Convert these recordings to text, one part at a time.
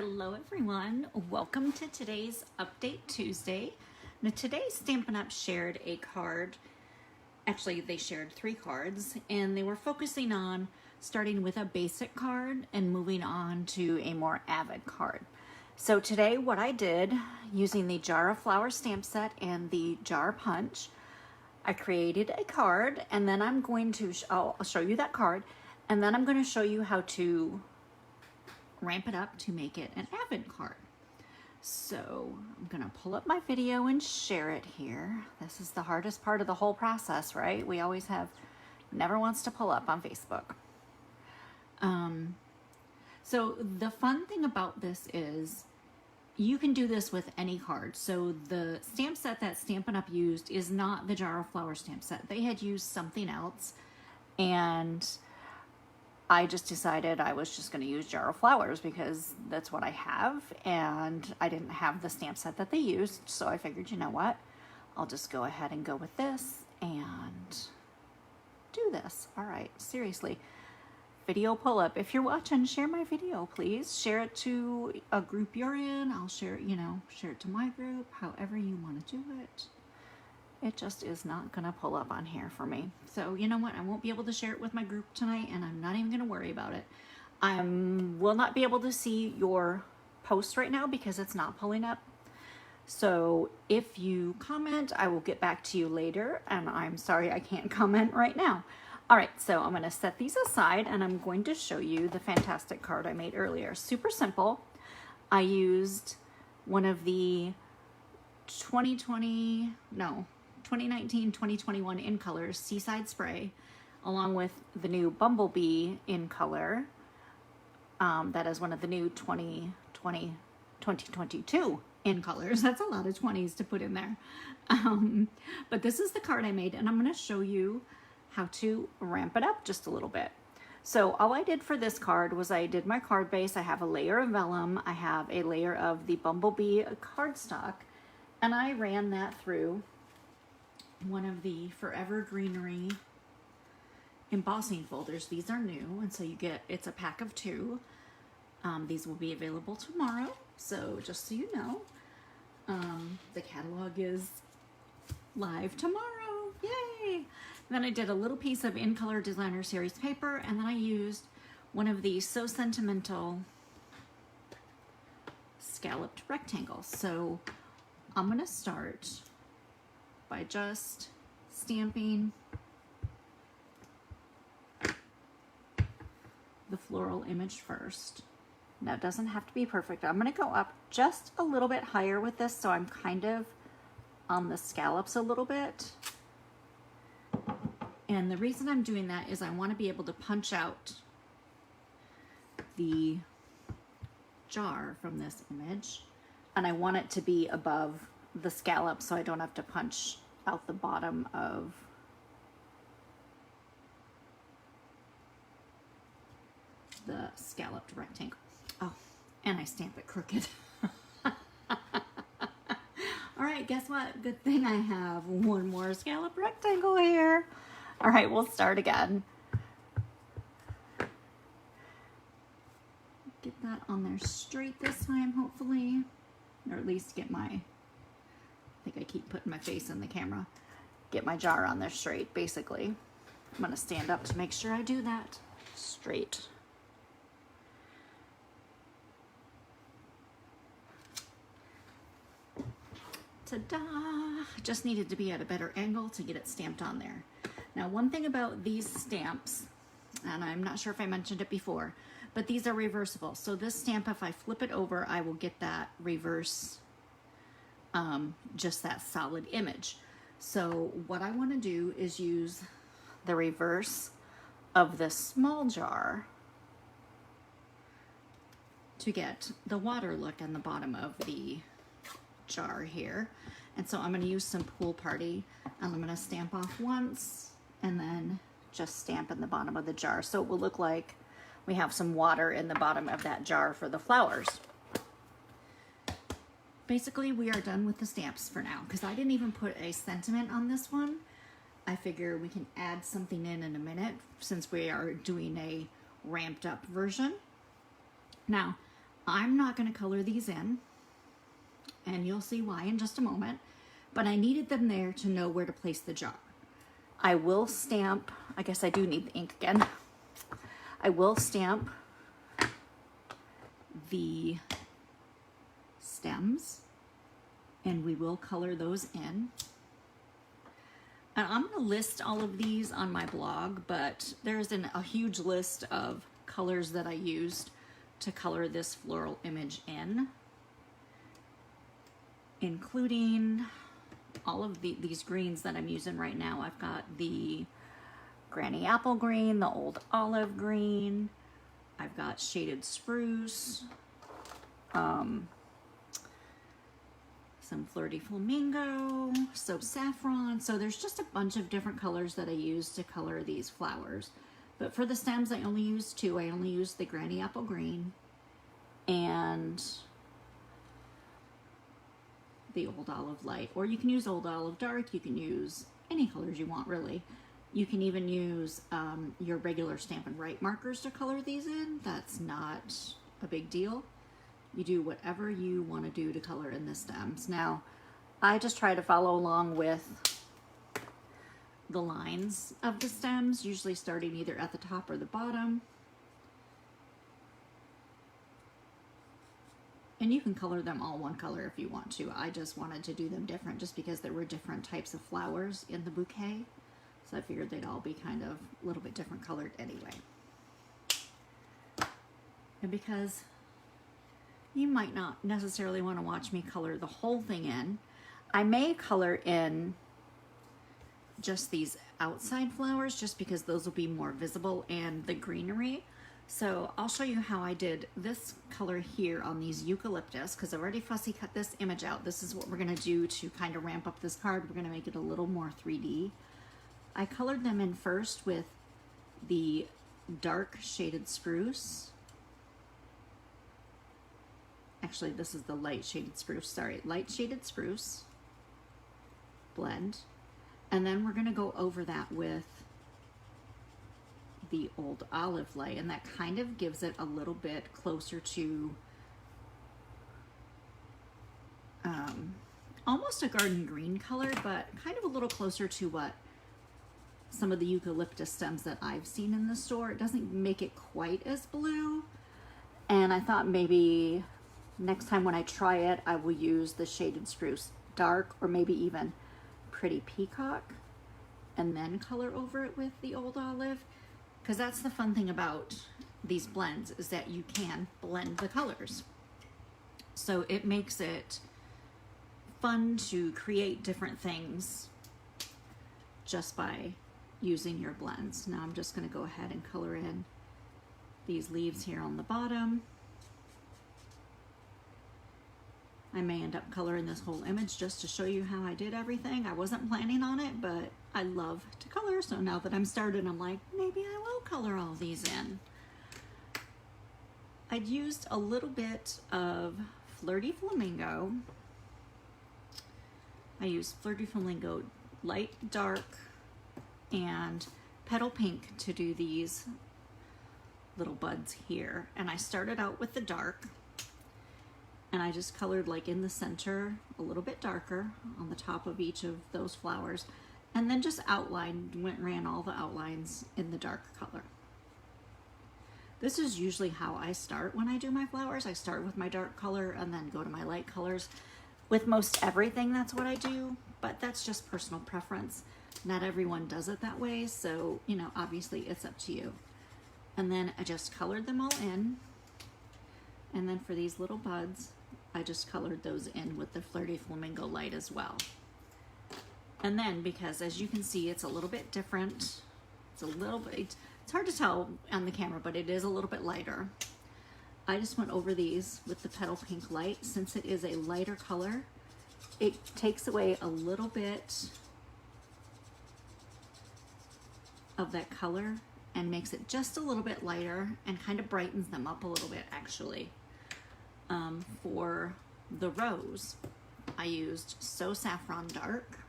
Hello everyone, welcome to today's Update Tuesday. Now today Stampin' Up! Shared a card, actually they shared 3 cards, and they were focusing on starting with a basic card and moving on to a more avid card. So today what I did, using the Jar of Flowers stamp set and the Jar Punch, I created a card, and then I'm going to, I'll show you that card, and then I'm going to show you how to ramp it up to make it an avid card. So I'm gonna pull up my video and share it here. This is the hardest part of the whole process, right? We always have, never wants to pull up on Facebook. So the fun thing about this is you can do this with any card. So the stamp set that Stampin' Up! Used is not the Jar of Flowers stamp set. They had used something else, and I just decided I was just going to use Jar of Flowers because that's what I have, and I didn't have the stamp set that they used, so I figured, you know what, I'll just go ahead and go with this and do this. All right, seriously, video pull up. If you're watching, share my video, please. Share it to a group you're in. I'll share, share it to my group, however you want to do it. It just is not gonna pull up on here for me. So you know what, I won't be able to share it with my group tonight, and I'm not even gonna worry about it. I will not be able to see your post right now because it's not pulling up. So if you comment, I will get back to you later, and I'm sorry I can't comment right now. All right, so I'm gonna set these aside, and I'm going to show you the fantastic card I made earlier. Super simple. I used one of the 2019-2021 in colors Seaside Spray, along with the new Bumblebee in color. That is one of the new 2022 in colors. That's a lot of 20s to put in there. But this is the card I made, and I'm going to show you how to ramp it up just a little bit. So all I did for this card was I did my card base. I have a layer of vellum. I have a layer of the Bumblebee cardstock, and I ran that through one of the Forever Greenery embossing folders. These are new, and so you get, it's a pack of 2. These will be available tomorrow, so just so you know. The catalog is live tomorrow, yay! Then I did a little piece of In Color Designer Series paper, and then I used one of these So Sentimental scalloped rectangles. So I'm gonna start by just stamping the floral image first. Now it doesn't have to be perfect. I'm gonna go up just a little bit higher with this, so I'm kind of on the scallops a little bit. And the reason I'm doing that is I want to be able to punch out the jar from this image, and I want it to be above the scallop so I don't have to punch out the bottom of the scalloped rectangle. Oh, and I stamp it crooked. All right, guess what? Good thing I have one more scalloped rectangle here. All right, we'll start again. Get that on there straight this time, hopefully. Or at least get my, I think I keep putting my face in the camera. Get my jar on there straight, basically. I'm gonna stand up to make sure I do that straight. Ta-da! Just needed to be at a better angle to get it stamped on there. Now, one thing about these stamps, and I'm not sure if I mentioned it before, but these are reversible. So this stamp, if I flip it over, I will get that reverse, just that solid image. So what I want to do is use the reverse of this small jar to get the water look on the bottom of the jar here. And so I'm going to use some Pool Party, and I'm going to stamp off once and then just stamp in the bottom of the jar. So it will look like we have some water in the bottom of that jar for the flowers. Basically, we are done with the stamps for now, because I didn't even put a sentiment on this one. I figure we can add something in a minute since we are doing a ramped up version. Now, I'm not going to color these in, and you'll see why in just a moment, but I needed them there to know where to place the jar. I will stamp, I guess I do need the ink again. I will stamp the stems, and we will color those in. And I'm going to list all of these on my blog, but there's a huge list of colors that I used to color this floral image in, including all of these greens that I'm using right now. I've got the Granny Apple Green, the Old Olive Green, I've got Shaded Spruce, some Flirty Flamingo, So Saffron. So there's just a bunch of different colors that I use to color these flowers. But for the stems, I only use two. I only use the Granny Apple Green and the Old Olive Light. Or you can use Old Olive Dark. You can use any colors you want, really. You can even use your regular Stampin' Write markers to color these in. That's not a big deal. You do whatever you want to do to color in the stems. Now, I just try to follow along with the lines of the stems, usually starting either at the top or the bottom. And you can color them all one color if you want to. I just wanted to do them different just because there were different types of flowers in the bouquet. So I figured they'd all be kind of a little bit different colored anyway. And because you might not necessarily want to watch me color the whole thing in, I may color in just these outside flowers just because those will be more visible and the greenery. So I'll show you how I did this color here on these eucalyptus, because I've already fussy cut this image out. This is what we're going to do to kind of ramp up this card. We're going to make it a little more 3D. I colored them in first with the dark Shaded Spruce. Actually, this is the light Shaded Spruce, sorry, light Shaded Spruce blend. And then we're gonna go over that with the Old Olive Light, and that kind of gives it a little bit closer to almost a garden green color, but kind of a little closer to what some of the eucalyptus stems that I've seen in the store. It doesn't make it quite as blue, and I thought maybe next time when I try it, I will use the Shaded Spruce Dark, or maybe even Pretty Peacock, and then color over it with the Old Olive. Because that's the fun thing about these blends, is that you can blend the colors. So it makes it fun to create different things just by using your blends. Now I'm just going to go ahead and color in these leaves here on the bottom. I may end up coloring this whole image just to show you how I did everything. I wasn't planning on it, but I love to color, so now that I'm started, I'm like, maybe I will color all these in. I'd used a little bit of Flirty Flamingo. I used Flirty Flamingo Light, Dark, and Petal Pink to do these little buds here. And I started out with the dark, and I just colored like in the center a little bit darker on the top of each of those flowers, and then just ran all the outlines in the dark color. This is usually how I start when I do my flowers. I start with my dark color and then go to my light colors. With most everything, that's what I do, but that's just personal preference. Not everyone does it that way, so, you know, obviously it's up to you. And then I just colored them all in. And then for these little buds, I just colored those in with the Flirty Flamingo Light as well. And then, because as you can see, it's a little bit different. It's hard to tell on the camera, but it is a little bit lighter. I just went over these with the Petal Pink Light. Since it is a lighter color, it takes away a little bit of that color and makes it just a little bit lighter and kind of brightens them up a little bit, actually. For the rose, I used So Saffron Dark,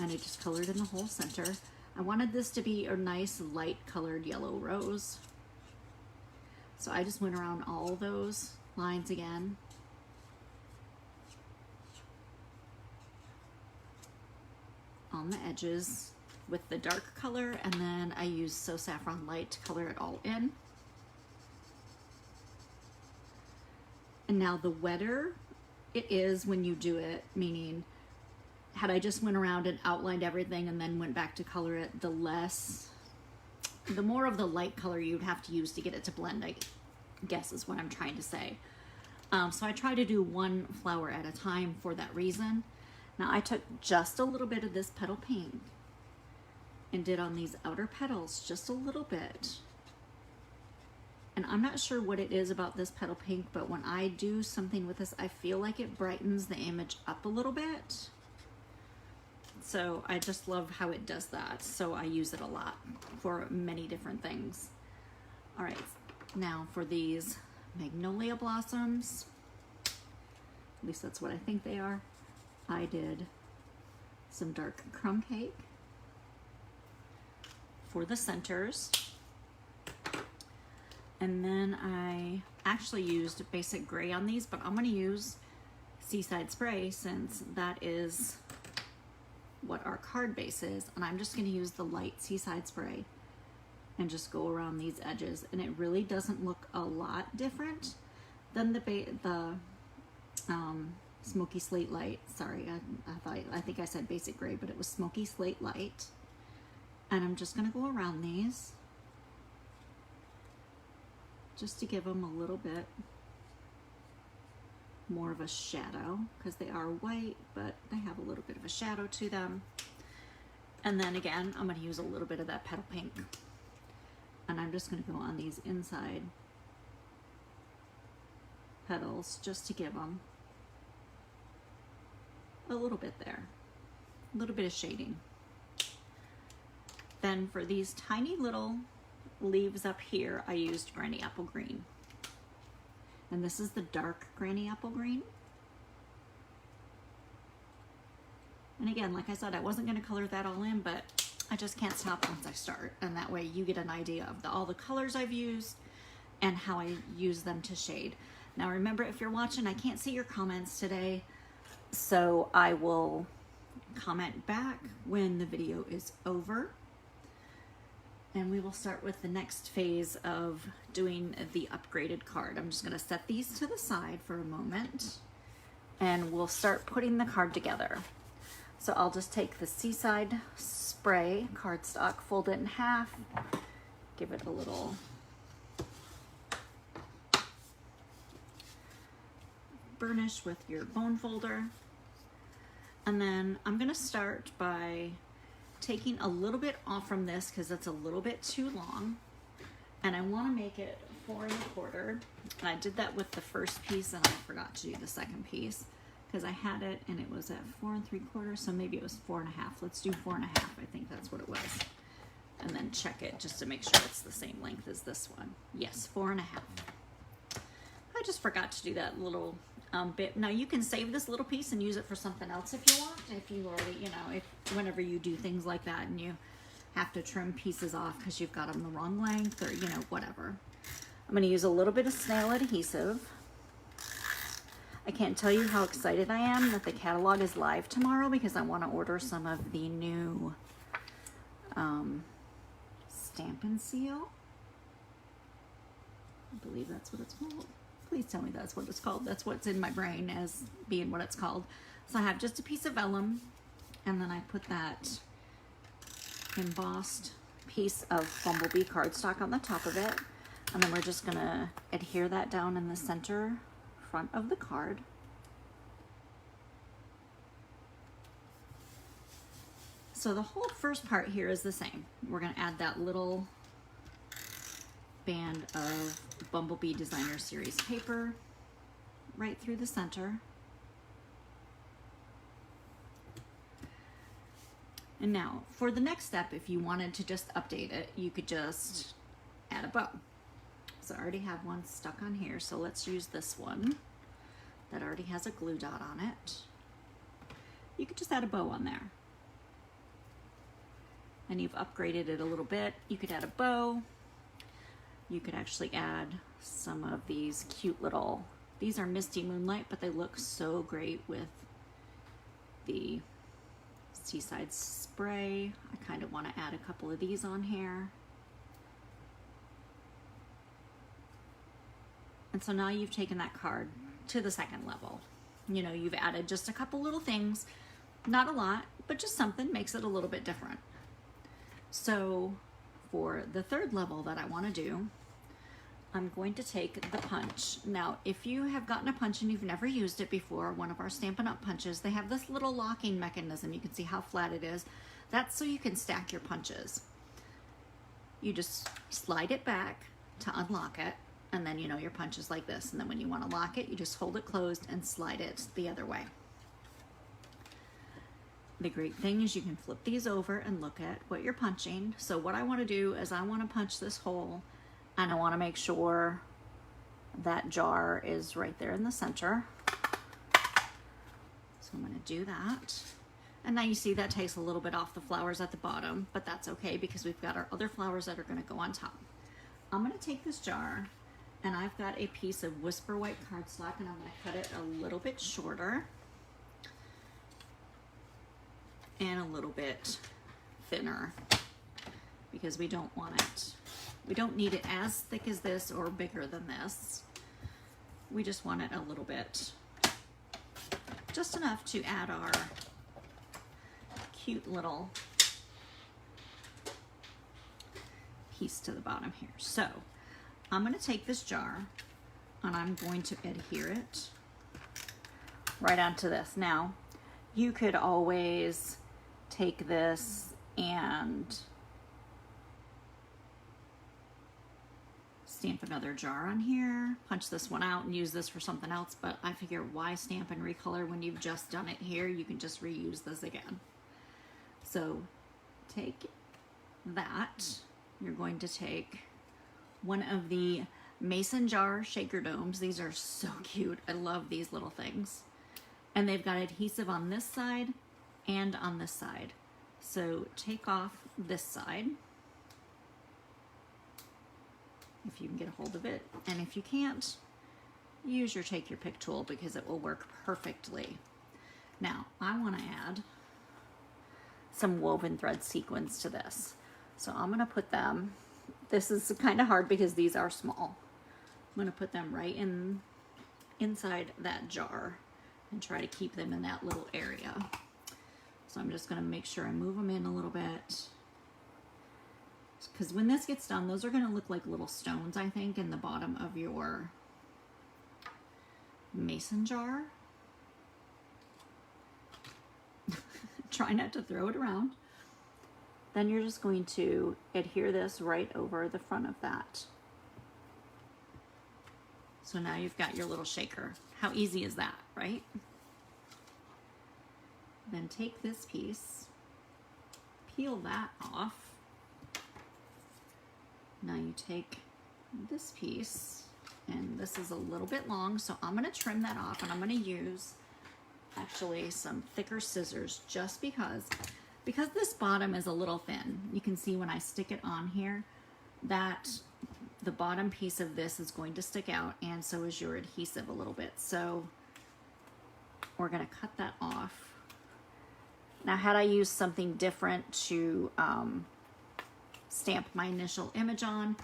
and I just colored in the whole center. I wanted this to be a nice light colored yellow rose. So I just went around all those lines again. On the edges with the dark color, and then I used So Saffron Light to color it all in. And now the wetter it is when you do it, meaning had I just went around and outlined everything and then went back to color it, the more of the light color you'd have to use to get it to blend, I guess is what I'm trying to say. So I try to do one flower at a time for that reason. Now I took just a little bit of this petal pink and did on these outer petals just a little bit. And I'm not sure what it is about this petal pink, but when I do something with this, I feel like it brightens the image up a little bit. So I just love how it does that. So I use it a lot for many different things. All right, now for these magnolia blossoms, at least that's what I think they are, I did some dark crumb cake for the centers. And then I actually used basic gray on these, but I'm gonna use Seaside Spray since that is what our card base is. And I'm just gonna use the light Seaside Spray and just go around these edges. And it really doesn't look a lot different than the Smoky Slate Light. Sorry, I think I said basic gray, but it was Smoky Slate Light. And I'm just gonna go around these just to give them a little bit more of a shadow, because they are white, but they have a little bit of a shadow to them. And then again, I'm gonna use a little bit of that petal pink. And I'm just gonna go on these inside petals just to give them a little bit there, a little bit of shading. Then for these tiny little leaves up here, I used Granny Apple Green. And this is the dark Granny Apple Green. And again, like I said, I wasn't gonna color that all in, but I just can't stop once I start. And that way you get an idea of all the colors I've used and how I use them to shade. Now remember, if you're watching, I can't see your comments today, so I will comment back when the video is over. And we will start with the next phase of doing the upgraded card. I'm just gonna set these to the side for a moment and we'll start putting the card together. So I'll just take the Seaside Spray cardstock, fold it in half, give it a little burnish with your bone folder. And then I'm gonna start by taking a little bit off from this because it's a little bit too long, and I want to make it 4 1/4. And I did that with the first piece and I forgot to do the second piece because I had it and it was at 4 3/4, so maybe it was 4 1/2. Let's do 4 1/2. I think that's what it was, and then check it just to make sure it's the same length as this one. Yes, 4 1/2. I just forgot to do that little bit. Now you can save this little piece and use it for something else if you want. If you already, you know, if whenever you do things like that and you have to trim pieces off because you've got them the wrong length or, you know, whatever. I'm going to use a little bit of snail adhesive. I can't tell you how excited I am that the catalog is live tomorrow because I want to order some of the new Stampin' Seal. I believe that's what it's called. Please tell me that's what it's called. That's what's in my brain as being what it's called. So I have just a piece of vellum, and then I put that embossed piece of Bumblebee cardstock on the top of it. And then we're just gonna adhere that down in the center front of the card. So the whole first part here is the same. We're gonna add that little band of Bumblebee Designer Series paper right through the center. And now for the next step, if you wanted to just update it, you could just add a bow. So I already have one stuck on here, so let's use this one that already has a glue dot on it. You could just add a bow on there. And you've upgraded it a little bit. You could add a bow. You could actually add some of these cute little, these are Misty Moonlight, but they look so great with the Seaside Spray. I kind of want to add a couple of these on here. And so now you've taken that card to the second level. You know, you've added just a couple little things, not a lot, but just something makes it a little bit different. So for the third level that I want to do, I'm going to take the punch. Now, if you have gotten a punch and you've never used it before, one of our Stampin' Up! Punches, they have this little locking mechanism. You can see how flat it is. That's so you can stack your punches. You just slide it back to unlock it, and then you know your punch is like this. And then when you want to lock it, you just hold it closed and slide it the other way. The great thing is you can flip these over and look at what you're punching. So what I want to do is I want to punch this hole, and I want to make sure that jar is right there in the center. So I'm going to do that. And now you see that takes a little bit off the flowers at the bottom, but that's okay because we've got our other flowers that are going to go on top. I'm going to take this jar, and I've got a piece of Whisper White cardstock, and I'm going to cut it a little bit shorter and a little bit thinner because we don't want it. We don't need it as thick as this or bigger than this. We just want it a little bit, just enough to add our cute little piece to the bottom here. So I'm going to take this jar and I'm going to adhere it right onto this. Now, you could always take this and stamp another jar on here, punch this one out and use this for something else, but I figure why stamp and recolor when you've just done it here? You can just reuse this again. So take that. You're going to take one of the Mason Jar Shaker Domes. These are so cute. I love these little things. And they've got adhesive on this side and on this side. So take off this side, if you can get a hold of it. And if you can't, use your Take Your Pick tool because it will work perfectly. Now, I want to add some woven thread sequins to this. So I'm going to put them, this is kind of hard because these are small. I'm going to put them right inside that jar and try to keep them in that little area. So I'm just going to make sure I move them in a little bit. Because when this gets done, those are going to look like little stones, I think, in the bottom of your mason jar. Try not to throw it around. Then you're just going to adhere this right over the front of that. So now you've got your little shaker. How easy is that, right? Then take this piece, peel that off. Now you take this piece, and this is a little bit long, so I'm going to trim that off, and I'm going to use actually some thicker scissors just because this bottom is a little thin. You can see when I stick it on here that the bottom piece of this is going to stick out, and so is your adhesive a little bit. So we're going to cut that off. Now, had I used something different to stamp my initial image on,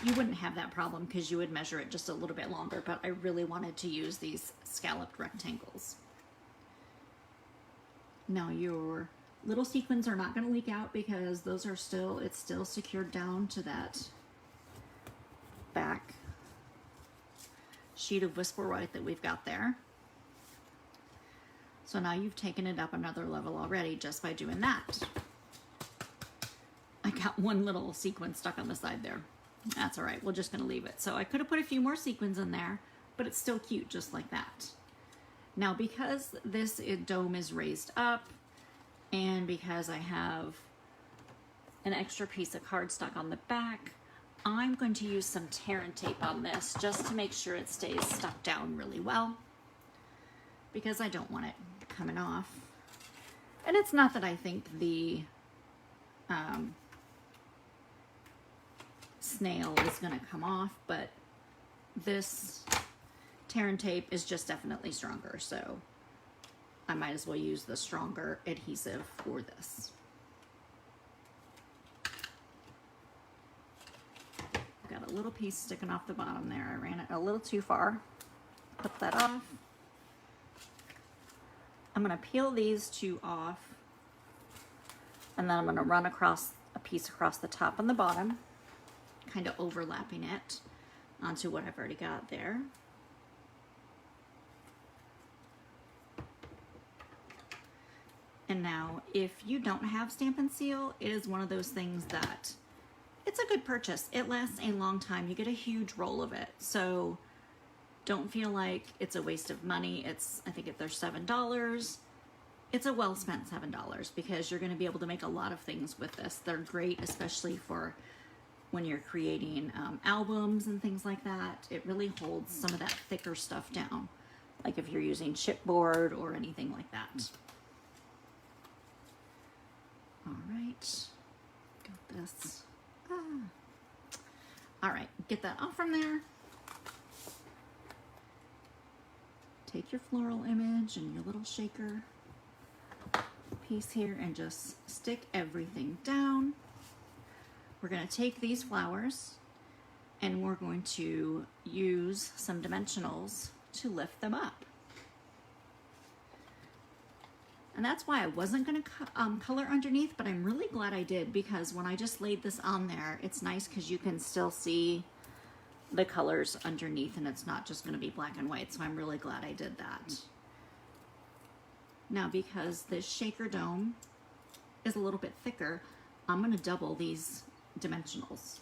you wouldn't have that problem because you would measure it just a little bit longer, but I really wanted to use these scalloped rectangles. Now your little sequins are not going to leak out because those are still, it's still secured down to that back sheet of Whisper White that we've got there. So now you've taken it up another level already just by doing that. I got one little sequin stuck on the side there. That's all right, we're just gonna leave it. So I could have put a few more sequins in there, but it's still cute just like that. Now because this dome is raised up and because I have an extra piece of cardstock on the back, I'm going to use some tear and tape on this just to make sure it stays stuck down really well because I don't want it coming off. And it's not that I think the snail is going to come off, but this tear and tape is just definitely stronger, so I might as well use the stronger adhesive for this. Got a little piece sticking off the bottom there. I ran it a little too far. Put that off. I'm going to peel these two off, and then I'm going to run across a piece across the top and the bottom, kind of overlapping it onto what I've already got there. And now, if you don't have Stampin' Seal, it is one of those things that it's a good purchase. It lasts a long time. You get a huge roll of it. So don't feel like it's a waste of money. I think if they're $7, it's a well-spent $7 because you're going to be able to make a lot of things with this. They're great, especially for when you're creating albums and things like that. It really holds some of that thicker stuff down, like if you're using chipboard or anything like that. All right, got this. All right, get that off from there. Take your floral image and your little shaker piece here and just stick everything down. We're going to take these flowers and we're going to use some dimensionals to lift them up. And that's why I wasn't going to color underneath, but I'm really glad I did, because when I just laid this on there, it's nice because you can still see the colors underneath and it's not just going to be black and white. So I'm really glad I did that. Now, because this shaker dome is a little bit thicker, I'm going to double these dimensionals.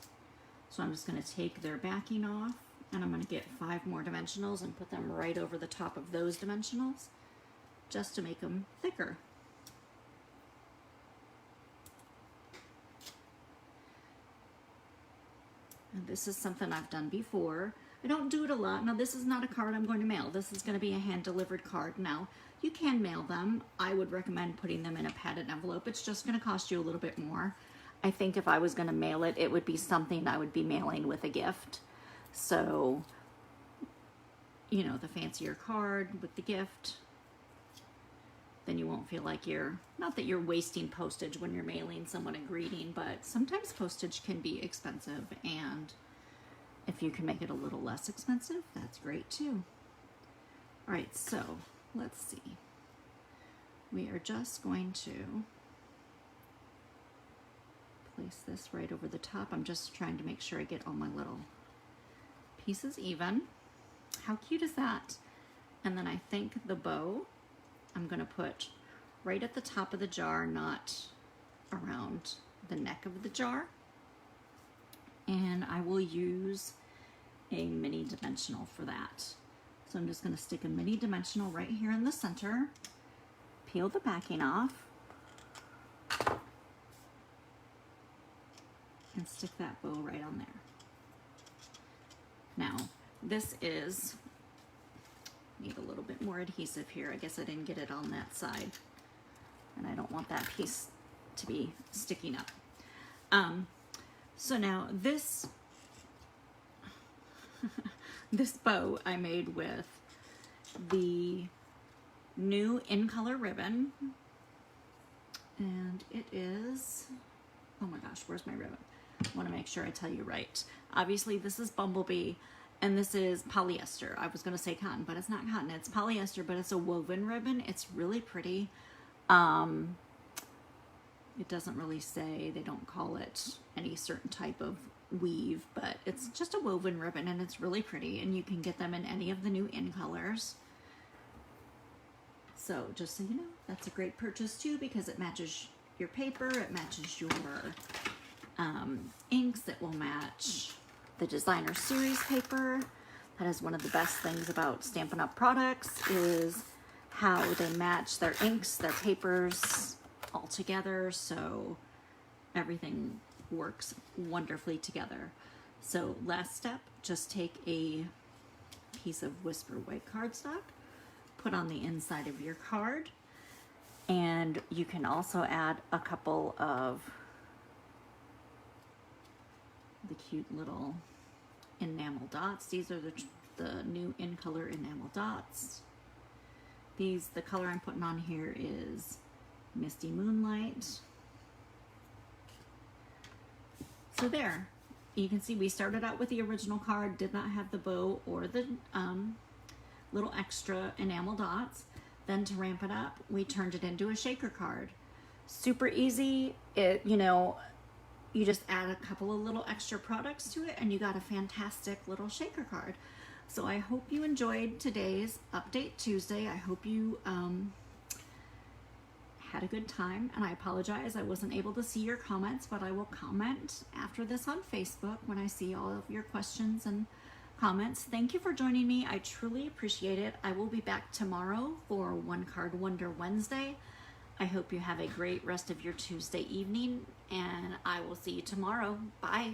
So I'm just going to take their backing off and I'm going to get 5 more dimensionals and put them right over the top of those dimensionals, just to make them thicker. And this is something I've done before. I don't do it a lot. Now, this is not a card I'm going to mail. This is going to be a hand-delivered card. Now, you can mail them. I would recommend putting them in a padded envelope. It's just going to cost you a little bit more. I think if I was going to mail it, it would be something I would be mailing with a gift. So, you know, the fancier card with the gift, then you won't feel like not that you're wasting postage when you're mailing someone a greeting, but sometimes postage can be expensive, and if you can make it a little less expensive, that's great too. All right, so let's see. We are just going to place this right over the top. I'm just trying to make sure I get all my little pieces even. How cute is that? And then I think the bow I'm going to put right at the top of the jar, not around the neck of the jar. And I will use a mini dimensional for that. So I'm just going to stick a mini dimensional right here in the center, peel the backing off, and stick that bow right on there. Now, this is, need a little bit more adhesive here. I guess I didn't get it on that side, and I don't want that piece to be sticking up. So now this this bow I made with the new In Color ribbon, and it is, oh my gosh, where's my ribbon? I want to make sure I tell you right. Obviously this is Bumblebee, and this is polyester. I was going to say cotton, but it's not cotton. It's polyester, but it's a woven ribbon. It's really pretty. It doesn't really say, they don't call it any certain type of weave, but it's just a woven ribbon, and it's really pretty, and you can get them in any of the new In Colors. So just so you know, that's a great purchase too, because it matches your paper, it matches your inks, it will match the designer series paper. That is one of the best things about Stampin' Up! Products, is how they match their inks, their papers all together, so everything works wonderfully together. So last step, just take a piece of Whisper white cardstock, put on the inside of your card, and you can also add a couple of the cute little enamel dots. These are the new in color enamel dots. The color I'm putting on here is Misty Moonlight. So there, you can see we started out with the original card, did not have the bow or the little extra enamel dots. Then to ramp it up, we turned it into a shaker card. Super easy. You just add a couple of little extra products to it and you got a fantastic little shaker card. So I hope you enjoyed today's Update Tuesday. I hope you had a good time, and I apologize I wasn't able to see your comments, but I will comment after this on Facebook when I see all of your questions and comments. Thank you for joining me. I truly appreciate it. I will be back tomorrow for One Card Wonder Wednesday. I hope you have a great rest of your Tuesday evening, and I will see you tomorrow. Bye.